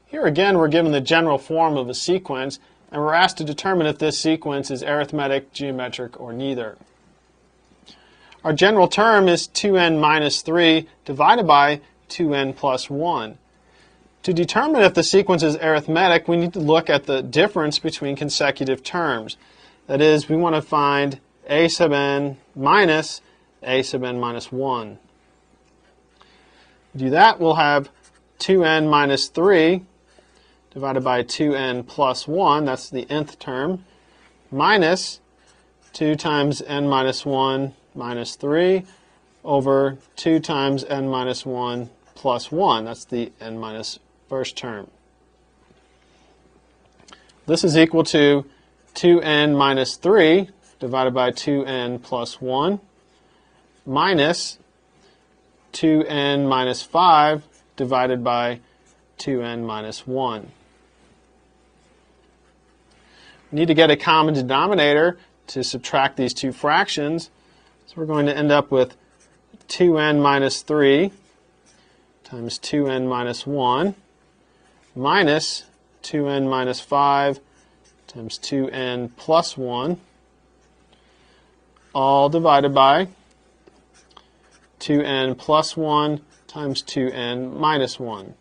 Here again we're given the general form of a sequence, and we're asked to determine if this sequence is arithmetic, geometric, or neither. Our general term is 2n minus 3 divided by 2n plus 1. To determine if the sequence is arithmetic, we need to look at the difference between consecutive terms. That is, we want to find a sub n minus a sub n minus 1. To do that, we'll have 2n minus 3 divided by 2n plus 1, that's the nth term, minus 2 times n minus 1 minus 3 over 2 times n minus 1 plus 1, that's the n minus first term. This is equal to 2n minus 3 divided by 2n plus 1 minus 2n minus 5 divided by 2n minus 1. We need to get a common denominator to subtract these two fractions. So we're going to end up with 2n minus 3 times 2n minus 1 minus 2n minus 5 times 2n plus 1, all divided by 2n plus 1 times 2n minus 1.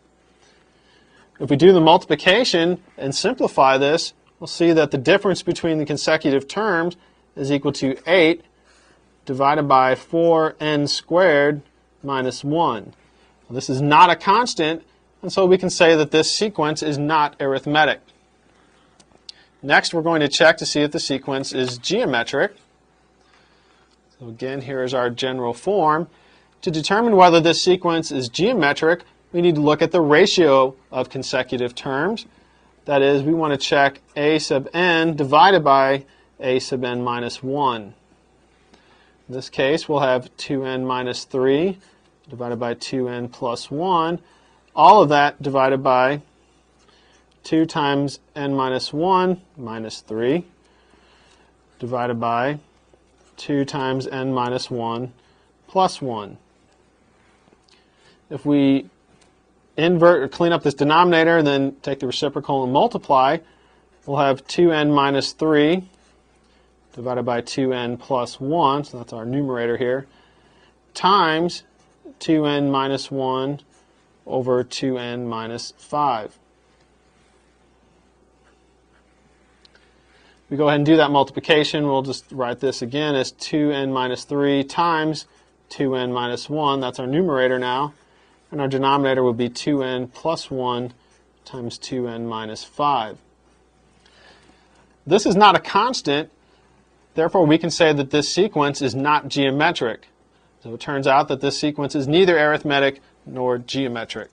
If we do the multiplication and simplify this, we'll see that the difference between the consecutive terms is equal to 8 divided by 4n squared minus 1. This is not a constant, and so we can say that this sequence is not arithmetic. Next, we're going to check to see if the sequence is geometric. So again, here is our general form. To determine whether this sequence is geometric, we need to look at the ratio of consecutive terms. That is, we want to check a sub n divided by a sub n minus 1. In this case, we'll have 2n minus 3 divided by 2n plus 1. All of that divided by 2 times n minus 1 minus 3 divided by 2 times n minus 1 plus 1. If we invert or clean up this denominator and then take the reciprocal and multiply, we'll have 2n minus 3 divided by 2n plus 1, so that's our numerator here, times 2n minus 1 over 2n minus 5. We go ahead and do that multiplication. We'll just write this again as 2n minus 3 times 2n minus 1. That's our numerator now. And our denominator will be 2n plus 1 times 2n minus 5. This is not a constant. Therefore, we can say that this sequence is not geometric. So it turns out that this sequence is neither arithmetic nor geometric.